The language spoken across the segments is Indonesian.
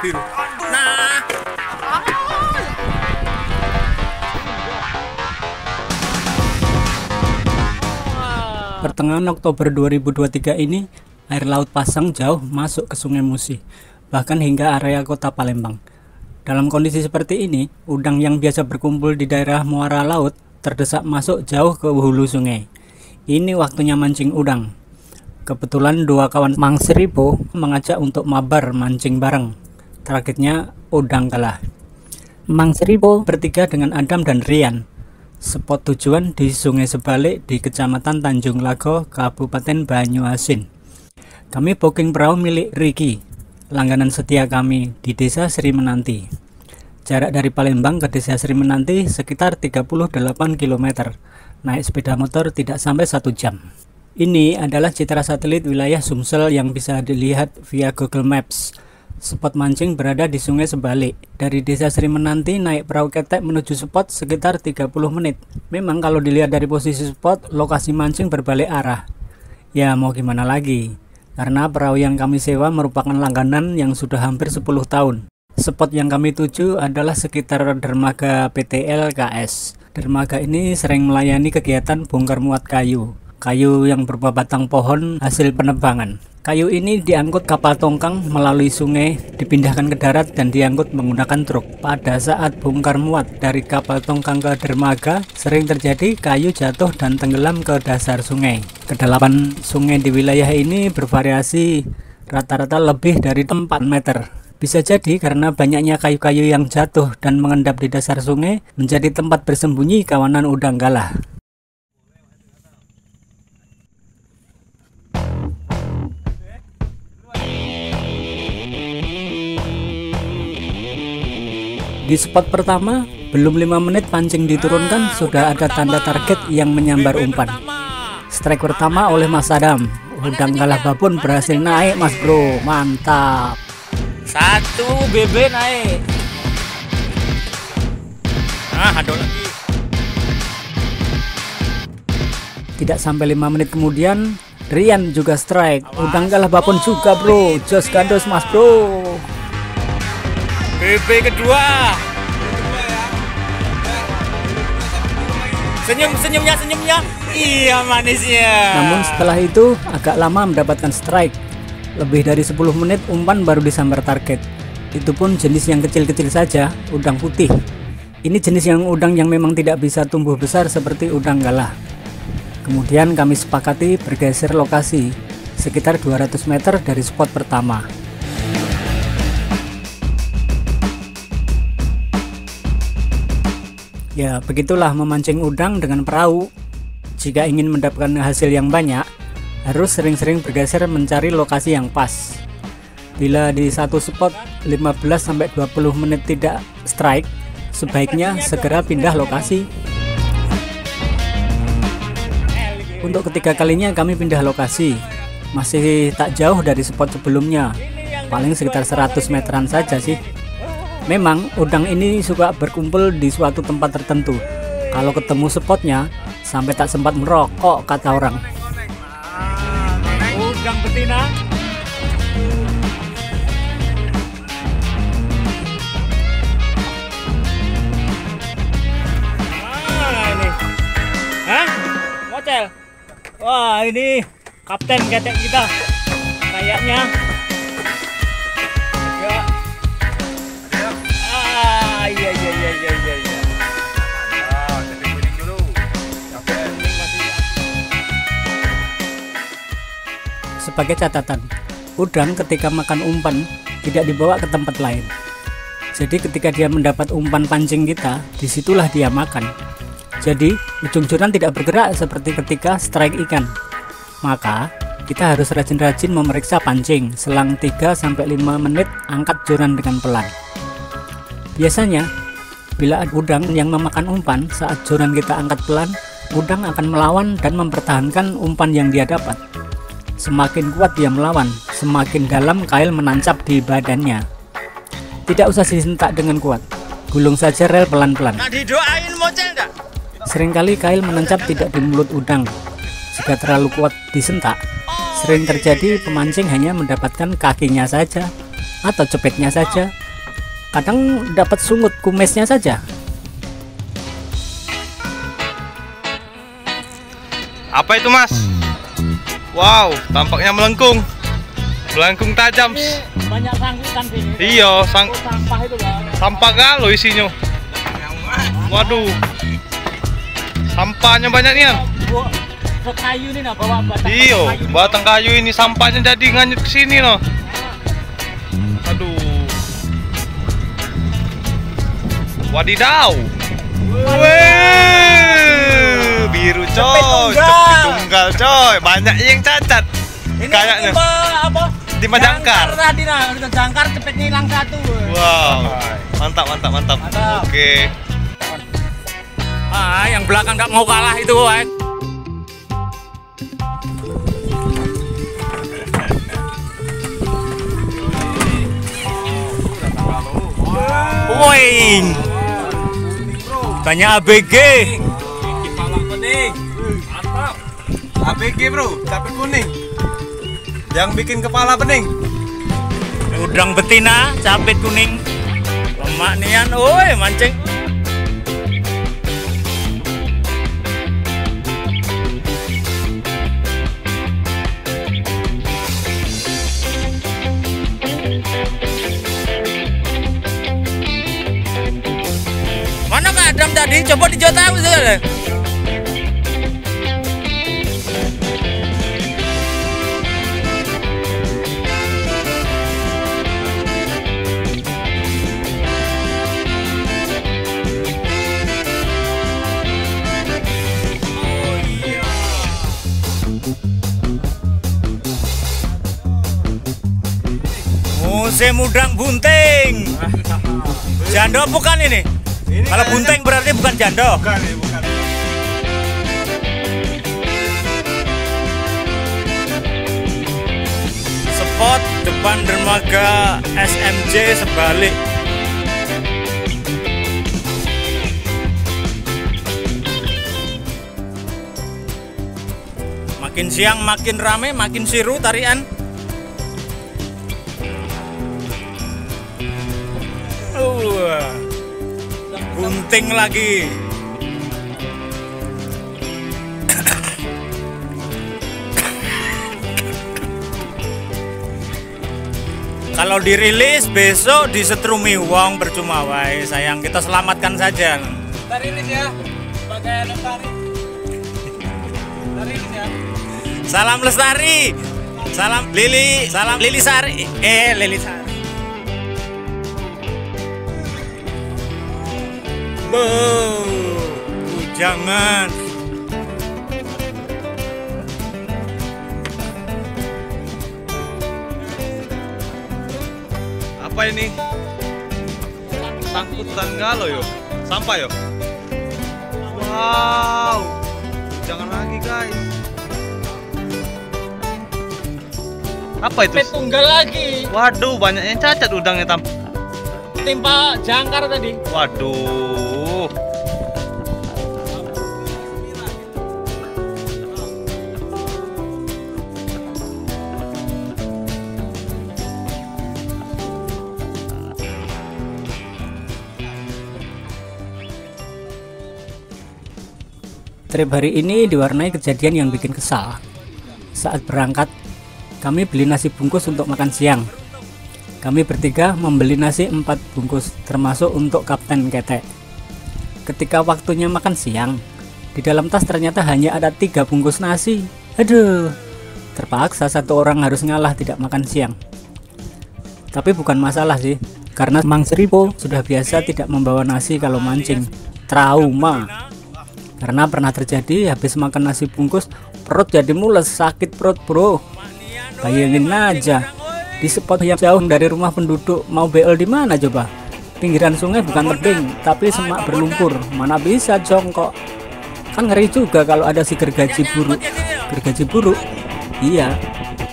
biru. Nah. Pertengahan Oktober 2023 ini, air laut pasang jauh masuk ke Sungai Musi, bahkan hingga area kota Palembang. Dalam kondisi seperti ini, udang yang biasa berkumpul di daerah muara laut terdesak masuk jauh ke hulu sungai. Ini waktunya mancing udang. Kebetulan dua kawan Mang Seripo mengajak untuk mabar mancing bareng. Targetnya udang kalah. Mang Seripo bertiga dengan Adam dan Rian. Spot tujuan di Sungai Sebalik di Kecamatan Tanjung Lago, Kabupaten Banyuasin. Kami booking perahu milik Ricky, langganan setia kami di Desa Sri Menanti. Jarak dari Palembang ke Desa Sri Menanti sekitar 38 km. Naik sepeda motor tidak sampai 1 jam. Ini adalah citra satelit wilayah Sumsel yang bisa dilihat via Google Maps. Spot mancing berada di Sungai Sebalik. Dari Desa Sri Menanti naik perahu ketek menuju spot sekitar 30 menit. Memang kalau dilihat dari posisi spot, lokasi mancing berbalik arah. Ya mau gimana lagi, karena perahu yang kami sewa merupakan langganan yang sudah hampir 10 tahun. Spot yang kami tuju adalah sekitar dermaga PT LKS. Dermaga ini sering melayani kegiatan bongkar muat kayu yang berupa batang pohon hasil penebangan. Kayu ini diangkut kapal tongkang melalui sungai, dipindahkan ke darat dan diangkut menggunakan truk. Pada saat bongkar muat dari kapal tongkang ke dermaga, sering terjadi kayu jatuh dan tenggelam ke dasar sungai. Kedalaman sungai di wilayah ini bervariasi, rata-rata lebih dari 4 meter. Bisa jadi karena banyaknya kayu-kayu yang jatuh dan mengendap di dasar sungai menjadi tempat bersembunyi kawanan udang galah. Di spot pertama, belum 5 menit pancing diturunkan, sudah ada tanda target yang menyambar umpan. Strike pertama oleh Mas Adam. Udang galah babon berhasil naik, Mas Bro. Mantap. 1 BB naik. Ada lagi. Tidak sampai 5 menit kemudian, Rian juga strike. Udang galah babon juga, Bro. Jos gandos, Mas Bro. BB kedua. Senyumnya. Iya manisnya. Namun setelah itu agak lama mendapatkan strike. Lebih dari 10 menit umpan baru disambar target. Itu pun jenis yang kecil-kecil saja, udang putih. Ini jenis udang yang memang tidak bisa tumbuh besar seperti udang galah. Kemudian kami sepakati bergeser lokasi sekitar 200 meter dari spot pertama. Ya, begitulah memancing udang dengan perahu. Jika ingin mendapatkan hasil yang banyak, harus sering-sering bergeser mencari lokasi yang pas. Bila di satu spot 15-20 menit tidak strike, sebaiknya segera pindah lokasi. Untuk ketiga kalinya kami pindah lokasi. Masih tak jauh dari spot sebelumnya, paling sekitar 100 meteran saja sih. Memang udang ini suka berkumpul di suatu tempat tertentu. Kalau ketemu spotnya, sampai tak sempat merokok, kata orang. Udang betina. Ini. Hah? Mocel. Wah, ini kapten ketek kita. Kayaknya. Ya. Iya. Jadi kuning dulu. Sebagai catatan, udang ketika makan umpan tidak dibawa ke tempat lain. Jadi ketika dia mendapat umpan pancing kita, disitulah dia makan. Jadi ujung joran tidak bergerak seperti ketika strike ikan. Maka kita harus rajin-rajin memeriksa pancing. Selang 3-5 menit angkat joran dengan pelan. Biasanya, bila ada udang yang memakan umpan, saat joran kita angkat pelan, udang akan melawan dan mempertahankan umpan yang dia dapat. Semakin kuat dia melawan, semakin dalam kail menancap di badannya. Tidak usah disentak dengan kuat, gulung saja rel pelan-pelan. Nah, didoain Mocel enggak? Seringkali kail menancap tidak di mulut udang. Jika terlalu kuat disentak, sering terjadi pemancing hanya mendapatkan kakinya saja. atau cepetnya saja. Kadang dapat sungut kumisnya saja. Apa itu, Mas? Wow, tampaknya melengkung. Melengkung tajam. Banyak sangkutan sini. Iya, Sampah itu kan. sampah galo isinya. Waduh. Sampahnya banyak nih. Kayu ini nah bawa batang. Iya, batang kayu ini sampahnya jadi nganyut ke sini noh. Aduh. Wadidaw. Wih, biru coy, cepet tunggal coy, banyak yang cacat. Ini Kayaknya apa? timah jangkar. Tadi nah, jangkar cepetnya hilang satu. Wow, mantap, mantap, mantap. Mantap. Oke. Yang belakang nggak mau kalah itu, Wak. Wing. Banyak ABG. Kepala pening. Mantap. ABG bro, capek kuning. Yang bikin kepala pening. Udang betina, capit kuning. Lemak nian, oi mancing. Mana Kak Adam tadi? Coba dijauh itu. Musim udang bunting. Jando bukan ini? Kalau bunting berarti bukan jando. Bukan, bukan. Spot depan dermaga SMJ sebalik. Makin siang makin rame, makin seru tarian. Bunting lagi. Kalau dirilis besok disetrumi wong percuma wae. Sayang, kita selamatkan saja. Kita rilis ya, sebagai lestari. Kita rilis ya. Salam lestari. Salam Lili, salam Lili Sari. Lili Sari. Jangan. Apa ini? Sangkutan galo yo. Sampah yo. Wow. Jangan lagi guys. Apa itu? Tunggal lagi. Waduh, banyak yang cacat udangnya Timpa jangkar tadi. Waduh. Trip hari ini diwarnai kejadian yang bikin kesal. Saat berangkat, kami beli nasi bungkus untuk makan siang. Kami bertiga membeli nasi 4 bungkus, termasuk untuk Kapten Ketek. Ketika waktunya makan siang, di dalam tas ternyata hanya ada 3 bungkus nasi. Aduh, terpaksa satu orang harus ngalah tidak makan siang. Tapi bukan masalah sih, karena Mang Seripo sudah biasa tidak membawa nasi kalau mancing. Trauma. Karena pernah terjadi habis makan nasi bungkus, perut jadi mules, sakit perut bro. Bayangin aja, di spot yang jauh dari rumah penduduk, mau BL di mana coba? Pinggiran sungai bukan tebing, tapi semak berlumpur. Mana bisa jongkok? Kan ngeri juga kalau ada si gergaji buruk. Gergaji buruk? Iya,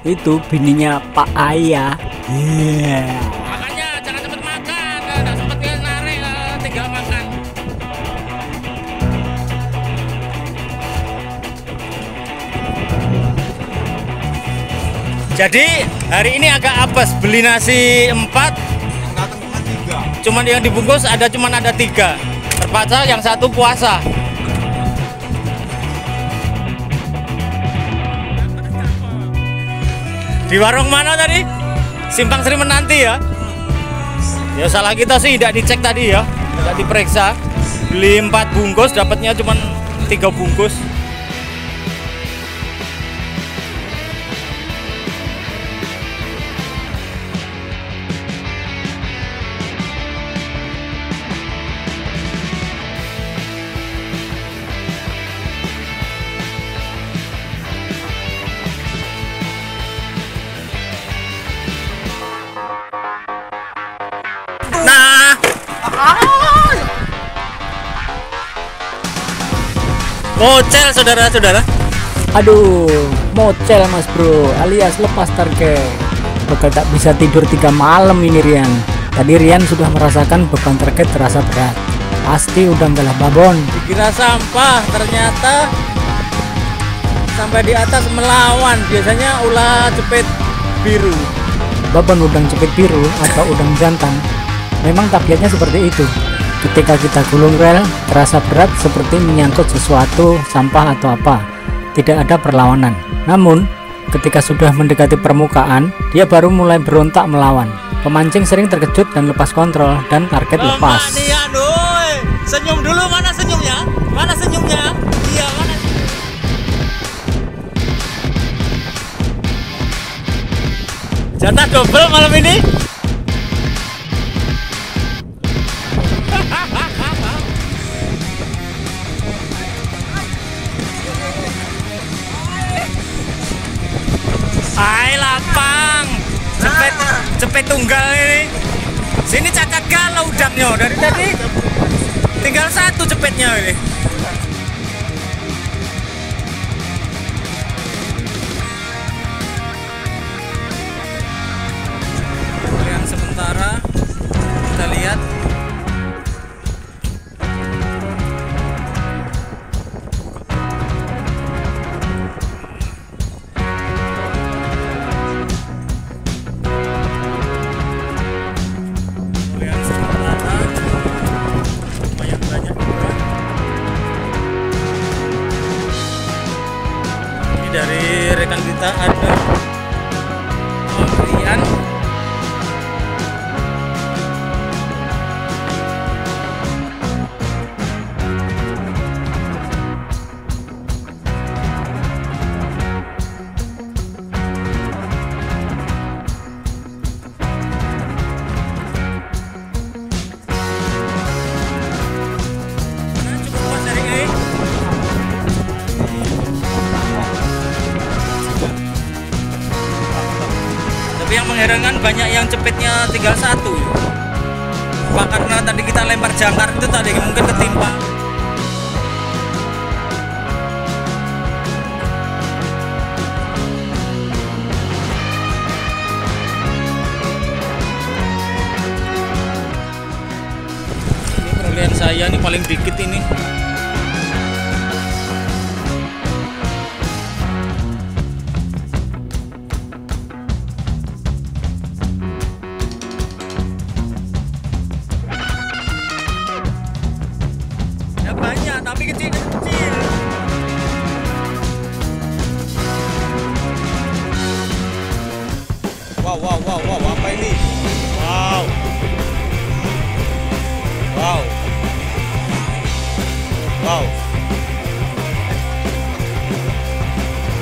itu bininya Pak Ayah. Iya. Makanya jangan cepet makan, nggak sempet narik, tinggal makan. Jadi hari ini agak apes, beli nasi 4, cuman yang dibungkus cuman ada 3. Terpaksa yang satu puasa. Di warung mana tadi? Simpang Sri Menanti ya? Ya salah kita sih, tidak dicek tadi ya, tidak diperiksa. Beli 4 bungkus, dapatnya cuman 3 bungkus. Nah, mocel saudara-saudara. Aduh, mocel mas bro, alias lepas target. Bakal tak bisa tidur 3 malam ini Rian. Tadi Rian sudah merasakan beban target terasa berat. Pasti udah galah babon. Dikira sampah, ternyata sampai di atas melawan. Biasanya ulah cepet biru. Babon udang cepit biru atau udang jantan memang tabiatnya seperti itu. Ketika kita gulung rel, terasa berat seperti menyangkut sesuatu, sampah atau apa. Tidak ada perlawanan. Namun, ketika sudah mendekati permukaan, dia baru mulai berontak melawan. Pemancing sering terkejut dan lepas kontrol, dan target lepas. Senyum dulu, mana senyumnya? Mana senyumnya? Iya, mana? Jatah double malam ini. Hai lapang, cepet tunggal ini. Sini cacat galau udangnya dari tadi. Tinggal 1 cepetnya ini. Yang sementara kita lihat. Dari rekan kita ada Rian. Tapi yang mengherankan banyak yang cepetnya tinggal 1. Apa karena tadi kita lempar jangkar itu tadi mungkin ketimpa. Ini perolehan saya nih paling dikit ini. Banyak tapi kecil. Wow, apa ini? Wow. Wow. Wow.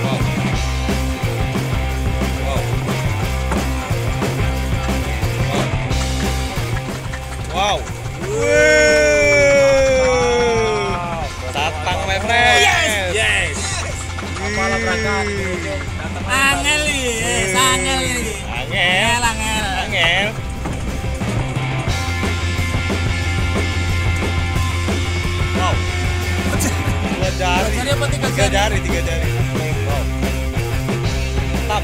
Wow. Wow. Wow. Tatang mepres. Yes. Kepala berangkat. Angel ini, angel ini. Angel. Wow. 2 jari. Tiga jari. Wow. Mantap.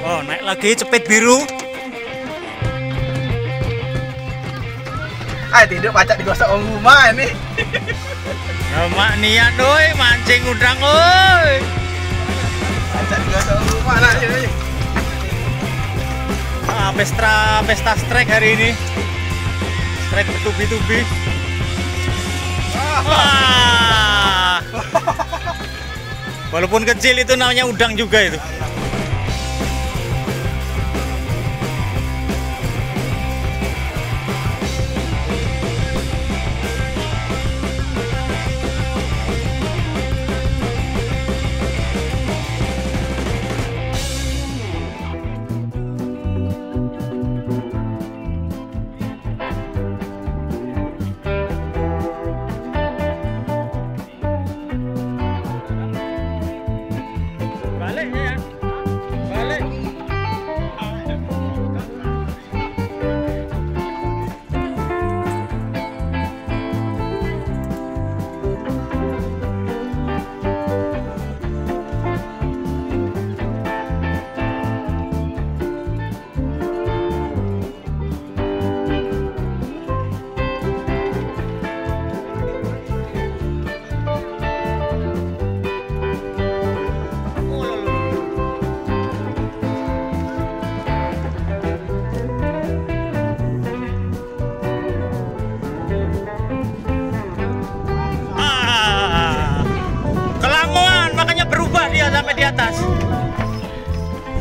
Oh, naik lagi cepet biru. Tidur pacak digosok orang rumah ini. Mak niat doi mancing udang oi. Pacak digosok orang rumah nak je. pesta strike hari ini. Strike bertubi-tubi. Wah. Walaupun kecil itu namanya udang juga itu. Balik ya. Balik. Sampai di atas.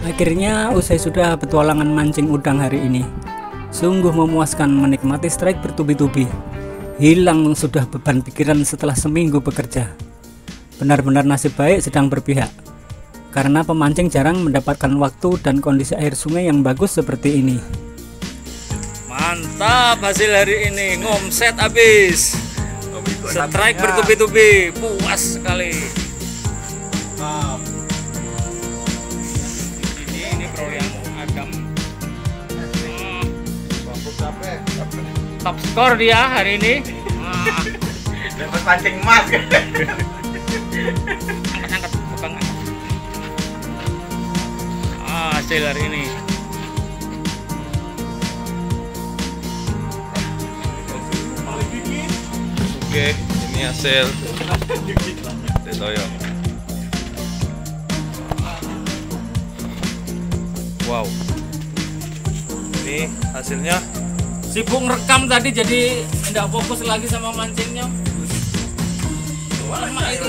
Akhirnya usai sudah petualangan mancing udang hari ini. Sungguh memuaskan menikmati strike bertubi-tubi. Hilang sudah beban pikiran setelah seminggu bekerja. Benar-benar nasib baik sedang berpihak. Karena pemancing jarang mendapatkan waktu dan kondisi air sungai yang bagus seperti ini. Mantap hasil hari ini, ngomset habis. Strike bertubi-tubi, puas sekali. Ini perolehan Agam. Top skor dia hari ini. Dapat pancing emas. Angkat, bukan. Hasil hari ini. Oke, ini hasil Detoyo. Wow, ini hasilnya. Sibuk ngerekam tadi jadi tidak fokus lagi sama mancingnya. Lemak itu.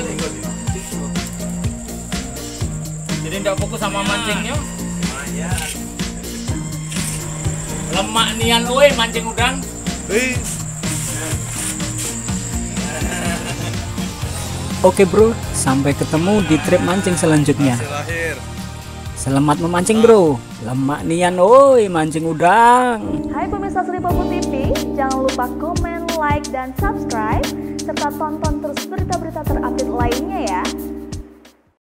Jadi tidak fokus sama mancingnya. Lemak nian woi mancing udang. Oke bro, sampai ketemu di trip mancing selanjutnya. Hasil akhir. Selamat memancing bro. Lemak nian oi mancing udang. Hai pemirsa Sri Popo TV, jangan lupa komen, like, dan subscribe, serta tonton terus